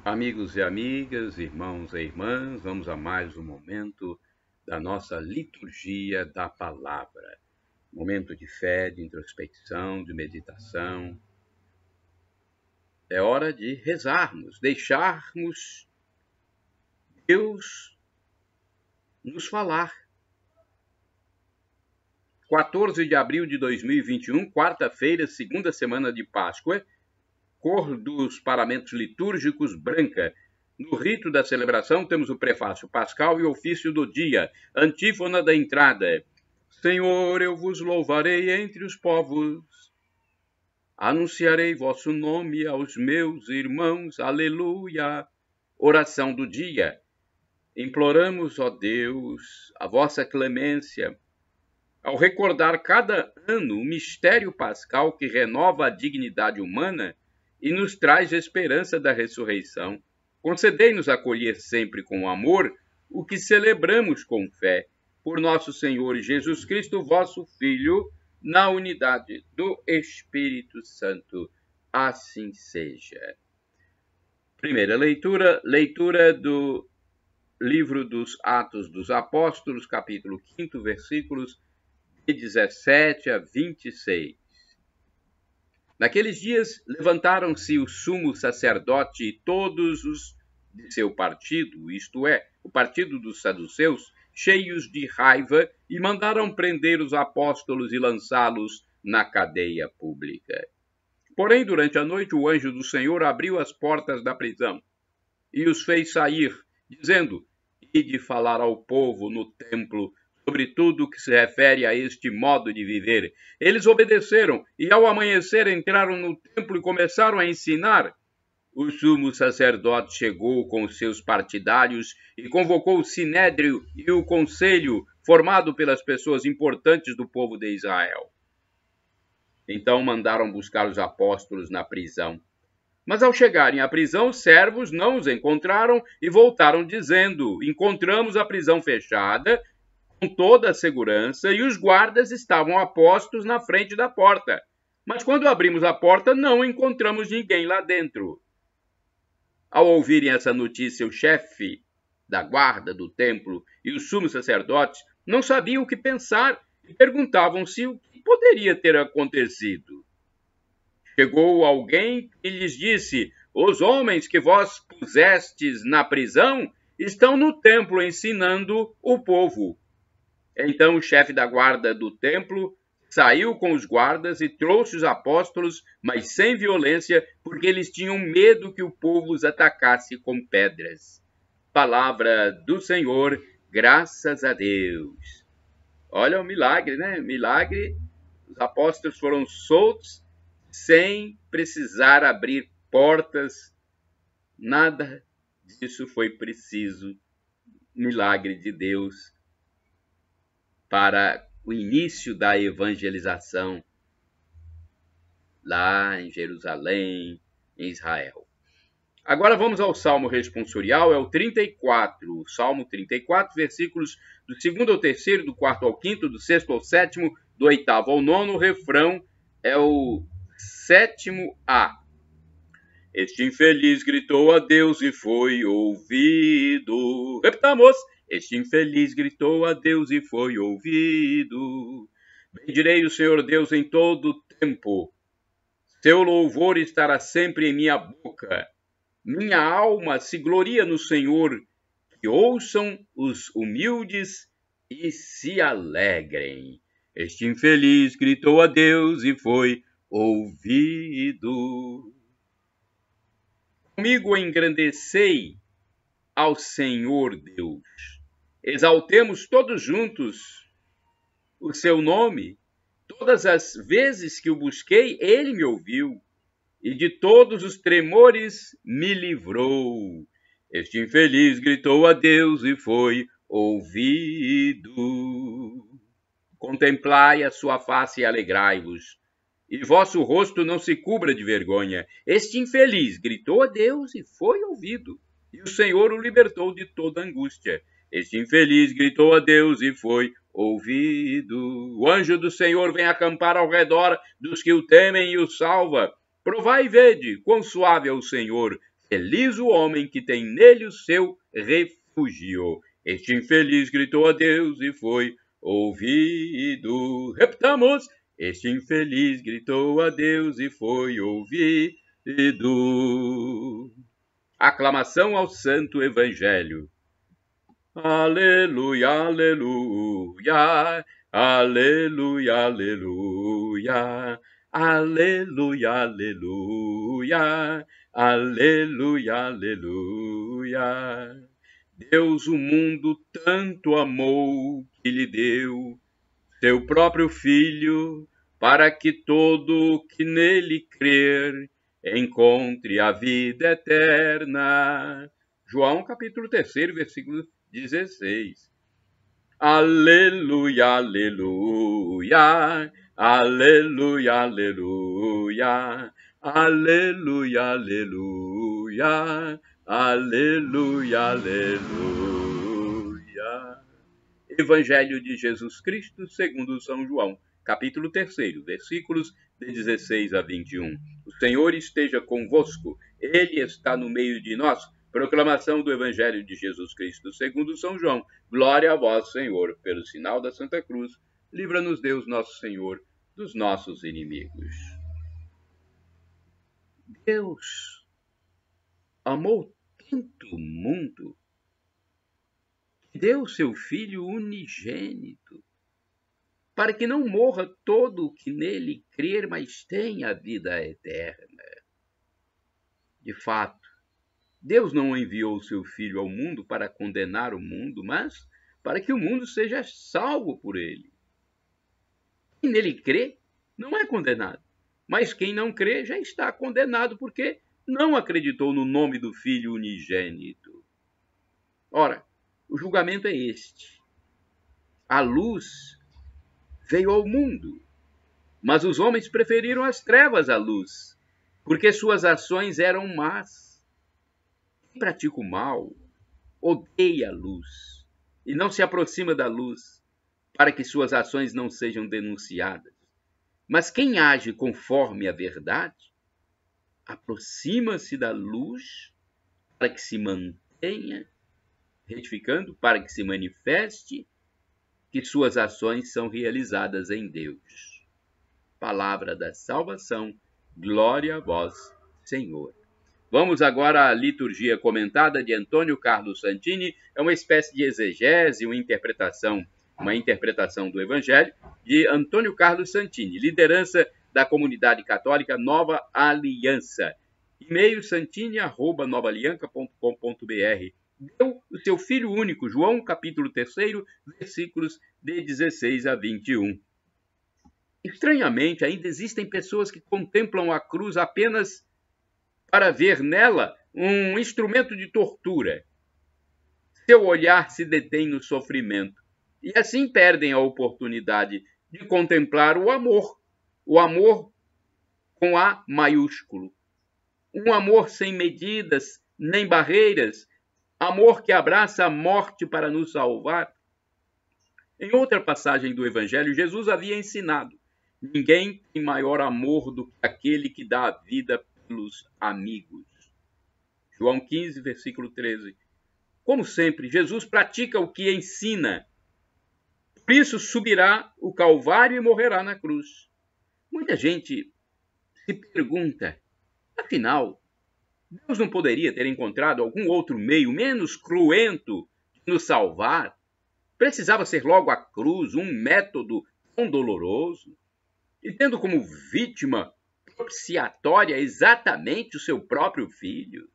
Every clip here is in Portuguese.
Amigos e amigas, irmãos e irmãs, vamos a mais um momento da nossa liturgia da palavra. Momento de fé, de introspecção, de meditação. É hora de rezarmos, deixarmos Deus nos falar. 14 de abril de 2021, quarta-feira, segunda semana de Páscoa, cor dos paramentos litúrgicos branca. No rito da celebração temos o prefácio pascal e o ofício do dia. Antífona da entrada. Senhor, eu vos louvarei entre os povos. Anunciarei vosso nome aos meus irmãos. Aleluia. Oração do dia. Imploramos, ó Deus, a vossa clemência, ao recordar cada ano o mistério pascal que renova a dignidade humana e nos traz a esperança da ressurreição. Concedei-nos acolher sempre com amor o que celebramos com fé. Por nosso Senhor Jesus Cristo, vosso Filho, na unidade do Espírito Santo. Assim seja. Primeira leitura, leitura do livro dos Atos dos Apóstolos, capítulo 5, versículos de 17 a 26. Naqueles dias levantaram-se o sumo sacerdote e todos os de seu partido, isto é, o partido dos saduceus, cheios de raiva, e mandaram prender os apóstolos e lançá-los na cadeia pública. Porém, durante a noite, o anjo do Senhor abriu as portas da prisão e os fez sair, dizendo: Ide falar ao povo no templo sobre tudo o que se refere a este modo de viver. Eles obedeceram e, ao amanhecer, entraram no templo e começaram a ensinar. O sumo sacerdote chegou com os seus partidários e convocou o sinédrio e o conselho, formado pelas pessoas importantes do povo de Israel. Então mandaram buscar os apóstolos na prisão. Mas ao chegarem à prisão, os servos não os encontraram e voltaram dizendo: Encontramos a prisão fechada com toda a segurança, e os guardas estavam apostos na frente da porta. Mas quando abrimos a porta, não encontramos ninguém lá dentro. Ao ouvirem essa notícia, o chefe da guarda do templo e os sumos sacerdotes não sabiam o que pensar e perguntavam-se o que poderia ter acontecido. Chegou alguém e lhes disse: Os homens que vós pusestes na prisão estão no templo ensinando o povo. Então o chefe da guarda do templo saiu com os guardas e trouxe os apóstolos, mas sem violência, porque eles tinham medo que o povo os atacasse com pedras. Palavra do Senhor, graças a Deus. Olha o milagre, né? Milagre, os apóstolos foram soltos sem precisar abrir portas. Nada disso foi preciso. Milagre de Deus para o início da evangelização lá em Jerusalém, em Israel. Agora vamos ao Salmo responsorial, é o 34, Salmo 34, versículos do 2º ao 3º, do 4º ao 5º, do 6º ao 7º, do 8º ao 9º, o refrão é o 7º-A. Este infeliz gritou a Deus e foi ouvido. Repitamos. Este infeliz gritou a Deus e foi ouvido. Bendirei o Senhor Deus em todo o tempo. Seu louvor estará sempre em minha boca. Minha alma se gloria no Senhor. Que ouçam os humildes e se alegrem. Este infeliz gritou a Deus e foi ouvido. Comigo engrandecei ao Senhor Deus. Exaltemos todos juntos o seu nome. Todas as vezes que o busquei, ele me ouviu, e de todos os tremores me livrou. Este infeliz gritou a Deus e foi ouvido. Contemplai a sua face e alegrai-vos, e vosso rosto não se cubra de vergonha. Este infeliz gritou a Deus e foi ouvido, e o Senhor o libertou de toda angústia. Este infeliz gritou a Deus e foi ouvido. O anjo do Senhor vem acampar ao redor dos que o temem e o salva. Provai e vede quão suave é o Senhor. Feliz o homem que tem nele o seu refúgio. Este infeliz gritou a Deus e foi ouvido. Repetamos. Este infeliz gritou a Deus e foi ouvido. Aclamação ao Santo Evangelho. Aleluia, aleluia, aleluia, aleluia, aleluia, aleluia, aleluia, aleluia. Deus o mundo tanto amou que lhe deu seu próprio Filho, para que todo que nele crer encontre a vida eterna. João capítulo 3, versículo 16. Aleluia, aleluia, aleluia, aleluia, aleluia, aleluia, aleluia, aleluia. Evangelho de Jesus Cristo segundo São João, capítulo 3, versículos de 16 a 21. O Senhor esteja convosco, Ele está no meio de nós. Proclamação do Evangelho de Jesus Cristo segundo São João. Glória a vós, Senhor, pelo sinal da Santa Cruz. Livra-nos, Deus nosso Senhor, dos nossos inimigos. Deus amou tanto o mundo que deu seu Filho unigênito, para que não morra todo o que nele crer, mas tenha a vida eterna. De fato, Deus não enviou o seu Filho ao mundo para condenar o mundo, mas para que o mundo seja salvo por ele. Quem nele crê não é condenado, mas quem não crê já está condenado, porque não acreditou no nome do Filho unigênito. Ora, o julgamento é este. A luz veio ao mundo, mas os homens preferiram as trevas à luz, porque suas ações eram más. Quem pratica o mal odeia a luz e não se aproxima da luz, para que suas ações não sejam denunciadas. Mas quem age conforme a verdade aproxima-se da luz para que se mantenha retificando, para que se manifeste que suas ações são realizadas em Deus. Palavra da salvação, glória a vós, Senhor. Vamos agora à liturgia comentada de Antônio Carlos Santini. É uma espécie de exegese, uma interpretação do Evangelho de Antônio Carlos Santini, liderança da comunidade católica Nova Aliança. E-mail santini@novaalianca.com.br. Deu o seu Filho único, João capítulo 3, versículos de 16 a 21. Estranhamente, ainda existem pessoas que contemplam a cruz apenas para ver nela um instrumento de tortura. Seu olhar se detém no sofrimento, e assim perdem a oportunidade de contemplar o amor com A maiúsculo. Um amor sem medidas nem barreiras, amor que abraça a morte para nos salvar. Em outra passagem do Evangelho, Jesus havia ensinado: ninguém tem maior amor do que aquele que dá a vida pelos amigos. João 15, versículo 13. Como sempre, Jesus pratica o que ensina. Por isso subirá o Calvário e morrerá na cruz. Muita gente se pergunta, afinal, Deus não poderia ter encontrado algum outro meio menos cruento de nos salvar? Precisava ser logo a cruz, um método tão doloroso? E tendo como vítima propiciatória exatamente o seu próprio Filho?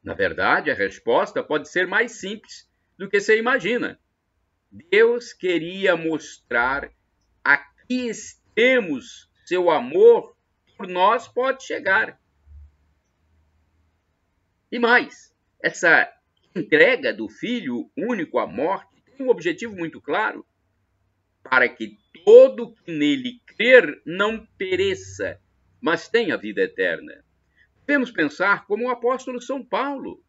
Na verdade, a resposta pode ser mais simples do que se imagina. Deus queria mostrar a que extremos seu amor por nós pode chegar. E mais, essa entrega do Filho único à morte tem um objetivo muito claro: para que todo que nele crer não pereça, mas tenha vida eterna. Devemos pensar como o apóstolo São Paulo.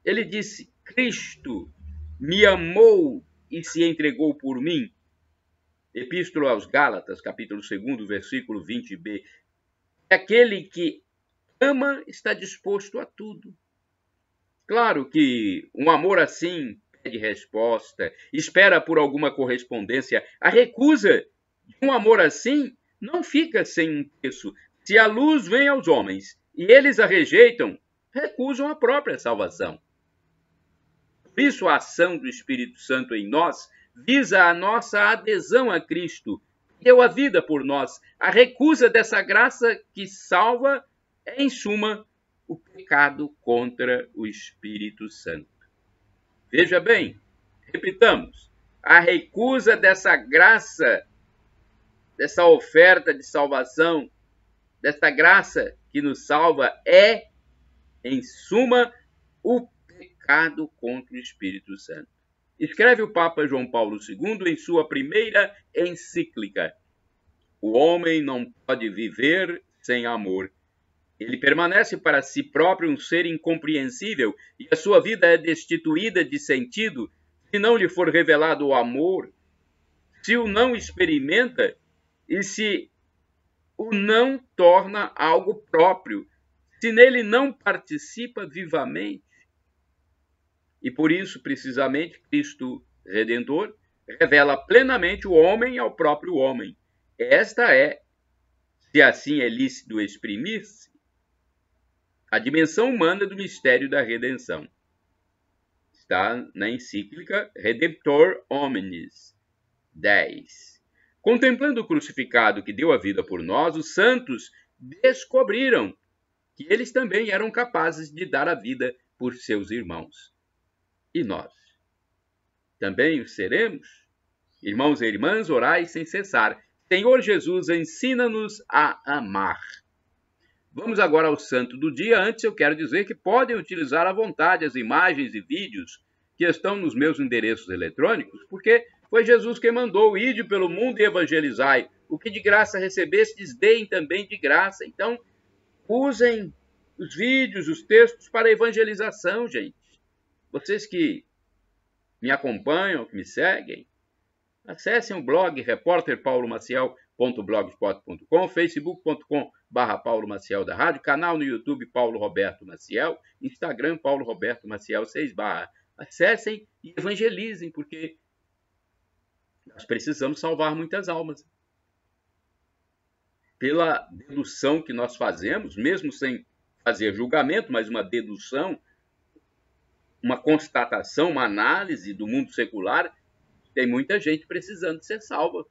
Ele disse: Cristo me amou e se entregou por mim. Epístola aos Gálatas, capítulo 2, versículo 20b. Aquele que ama está disposto a tudo. Claro que um amor assim pede resposta, espera por alguma correspondência. A recusa de um amor assim não fica sem um preço. Se a luz vem aos homens e eles a rejeitam, recusam a própria salvação. Por isso, a ação do Espírito Santo em nós visa a nossa adesão a Cristo, que deu a vida por nós. A recusa dessa graça que salva é, em suma, o pecado contra o Espírito Santo. Veja bem, repitamos, a recusa dessa graça, dessa oferta de salvação, dessa graça que nos salva é, em suma, o pecado contra o Espírito Santo. Escreve o Papa João Paulo II em sua primeira encíclica: o homem não pode viver sem amor. Ele permanece para si próprio um ser incompreensível e a sua vida é destituída de sentido se não lhe for revelado o amor, se o não experimenta e se o não torna algo próprio, se nele não participa vivamente. E por isso, precisamente, Cristo Redentor revela plenamente o homem ao próprio homem. Esta é, se assim é lícito exprimir-se, a dimensão humana do mistério da redenção. Está na encíclica Redemptor Hominis 10. Contemplando o crucificado que deu a vida por nós, os santos descobriram que eles também eram capazes de dar a vida por seus irmãos. E nós? Também o seremos? Irmãos e irmãs, orai sem cessar. Senhor Jesus, ensina-nos a amar. Vamos agora ao santo do dia. Antes eu quero dizer que podem utilizar à vontade as imagens e vídeos que estão nos meus endereços eletrônicos, porque foi Jesus quem mandou: ide pelo mundo e evangelizai. O que de graça recebestes, deem também de graça. Então, usem os vídeos, os textos para evangelização, gente. Vocês que me acompanham, que me seguem, acessem o blog repórterpaulomaciel.blogspot.com, facebook.com/Paulo Maciel da Rádio, canal no YouTube Paulo Roberto Maciel, Instagram Paulo Roberto Maciel 6/. Acessem e evangelizem, porque nós precisamos salvar muitas almas. Pela dedução que nós fazemos, mesmo sem fazer julgamento, mas uma dedução, uma constatação, uma análise do mundo secular, tem muita gente precisando ser salva,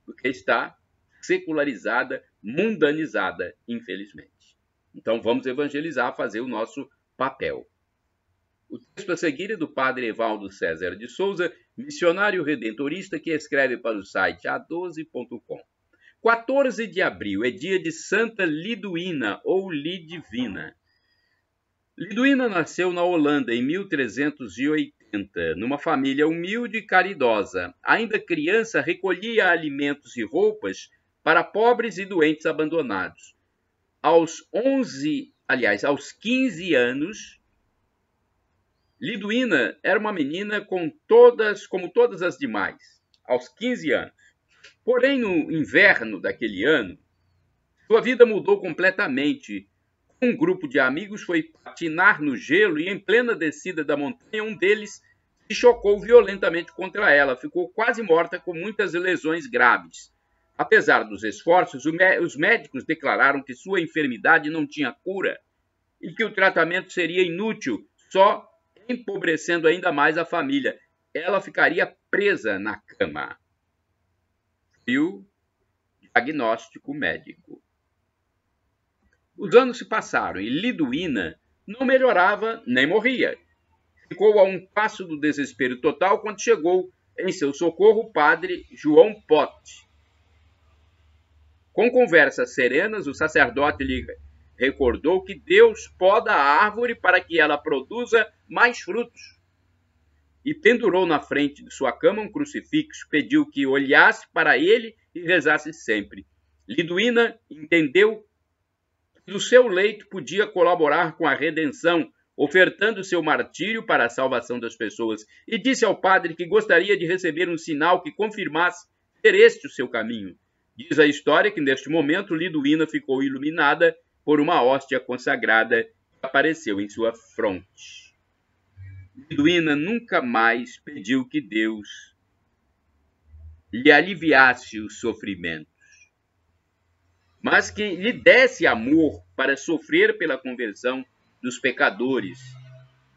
porque está secularizada, mundanizada, infelizmente. Então vamos evangelizar, fazer o nosso papel. O texto a seguir é do padre Evaldo César de Souza, missionário redentorista, que escreve para o site a12.com. 14 de abril é dia de Santa Liduína, ou Lidivina. Liduína nasceu na Holanda em 1380, numa família humilde e caridosa. Ainda criança, recolhia alimentos e roupas para pobres e doentes abandonados. Aos 15 anos, Liduína era uma menina como todas as demais, aos 15 anos. Porém, no inverno daquele ano, sua vida mudou completamente. Um grupo de amigos foi patinar no gelo e, em plena descida da montanha, um deles se chocou violentamente contra ela. Ficou quase morta, com muitas lesões graves. Apesar dos esforços, os médicos declararam que sua enfermidade não tinha cura e que o tratamento seria inútil, só empobrecendo ainda mais a família. Ela ficaria presa na cama. E o diagnóstico médico. Os anos se passaram e Liduína não melhorava nem morria. Ficou a um passo do desespero total quando chegou em seu socorro o padre João Pote. Com conversas serenas, o sacerdote lhe recordou que Deus poda a árvore para que ela produza mais frutos. E pendurou na frente de sua cama um crucifixo, pediu que olhasse para ele e rezasse sempre. Liduína entendeu que do seu leito podia colaborar com a redenção, ofertando seu martírio para a salvação das pessoas, e disse ao padre que gostaria de receber um sinal que confirmasse ser este o seu caminho. Diz a história que neste momento Liduína ficou iluminada por uma hóstia consagrada que apareceu em sua fronte. Liduína nunca mais pediu que Deus lhe aliviasse os sofrimentos, mas que lhe desse amor para sofrer pela conversão dos pecadores.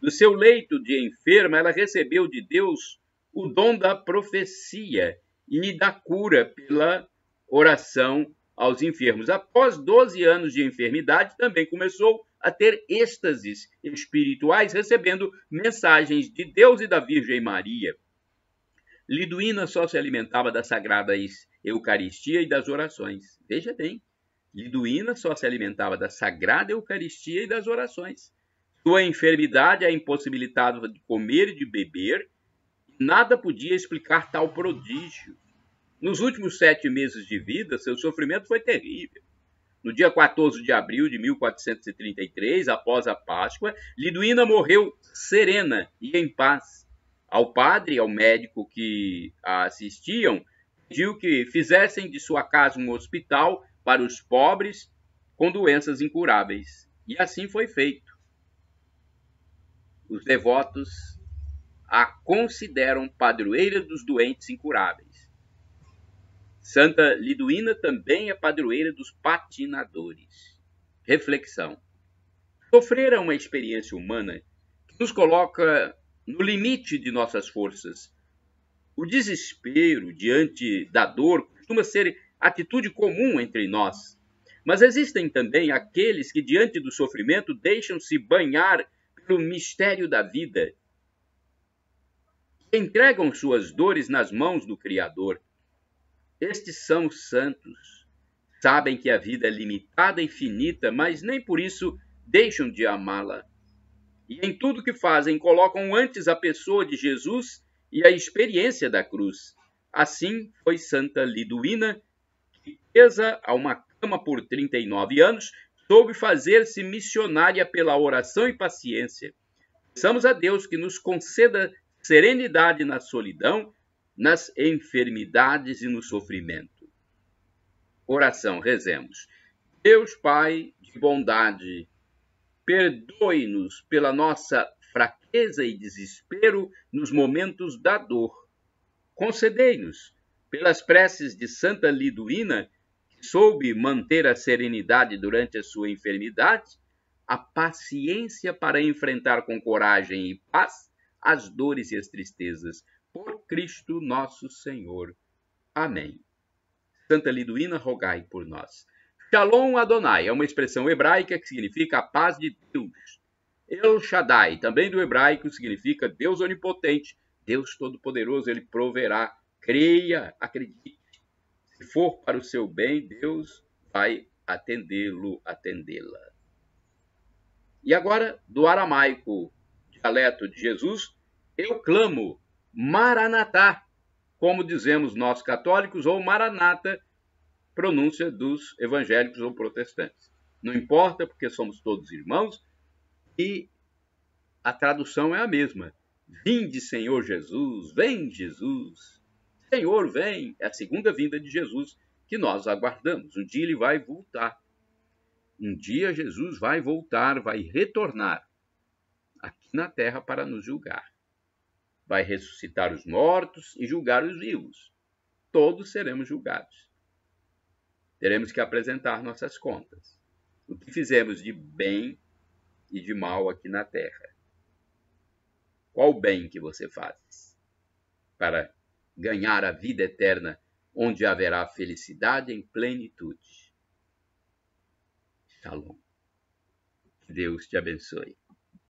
Do seu leito de enferma, ela recebeu de Deus o dom da profecia e da cura pela oração aos enfermos. Após 12 anos de enfermidade, também começou a ter êxtases espirituais, recebendo mensagens de Deus e da Virgem Maria. Liduína só se alimentava da Sagrada Eucaristia e das orações. Veja bem, Liduína só se alimentava da Sagrada Eucaristia e das orações. Sua enfermidade a impossibilitava de comer e de beber, e nada podia explicar tal prodígio. Nos últimos 7 meses de vida, seu sofrimento foi terrível. No dia 14 de abril de 1433, após a Páscoa, Liduína morreu serena e em paz. Ao padre e ao médico que a assistiam, pediu que fizessem de sua casa um hospital para os pobres com doenças incuráveis. E assim foi feito. Os devotos a consideram padroeira dos doentes incuráveis. Santa Liduína também é padroeira dos patinadores. Reflexão. Sofrer é uma experiência humana que nos coloca no limite de nossas forças. O desespero diante da dor costuma ser atitude comum entre nós. Mas existem também aqueles que, diante do sofrimento, deixam-se banhar pelo mistério da vida, que entregam suas dores nas mãos do Criador. Estes são os santos. Sabem que a vida é limitada e finita, mas nem por isso deixam de amá-la. E em tudo que fazem, colocam antes a pessoa de Jesus e a experiência da cruz. Assim foi Santa Liduína, que, presa a uma cama por 39 anos, soube fazer-se missionária pela oração e paciência. Peçamos a Deus que nos conceda serenidade na solidão, nas enfermidades e no sofrimento. Oração, rezemos. Deus Pai de bondade, perdoe-nos pela nossa fraqueza e desespero nos momentos da dor. Concedei-nos, pelas preces de Santa Liduína, que soube manter a serenidade durante a sua enfermidade, a paciência para enfrentar com coragem e paz as dores e as tristezas. Por Cristo nosso Senhor. Amém. Santa Liduína, rogai por nós. Shalom Adonai é uma expressão hebraica que significa a paz de Deus. El Shaddai, também do hebraico, significa Deus onipotente, Deus todo-poderoso, ele proverá. Creia, acredite. Se for para o seu bem, Deus vai atendê-lo, atendê-la. E agora, do aramaico, dialeto de Jesus, eu clamo Maranatá, como dizemos nós católicos, ou Maranata, pronúncia dos evangélicos ou protestantes. Não importa, porque somos todos irmãos e a tradução é a mesma. Vinde, Senhor Jesus, vem Jesus. Senhor, vem. É a segunda vinda de Jesus que nós aguardamos. Um dia ele vai voltar. Um dia Jesus vai voltar, vai retornar aqui na terra para nos julgar. Vai ressuscitar os mortos e julgar os vivos. Todos seremos julgados. Teremos que apresentar nossas contas. O que fizemos de bem e de mal aqui na terra. Qual o bem que você faz para ganhar a vida eterna, onde haverá felicidade em plenitude? Shalom. Que Deus te abençoe.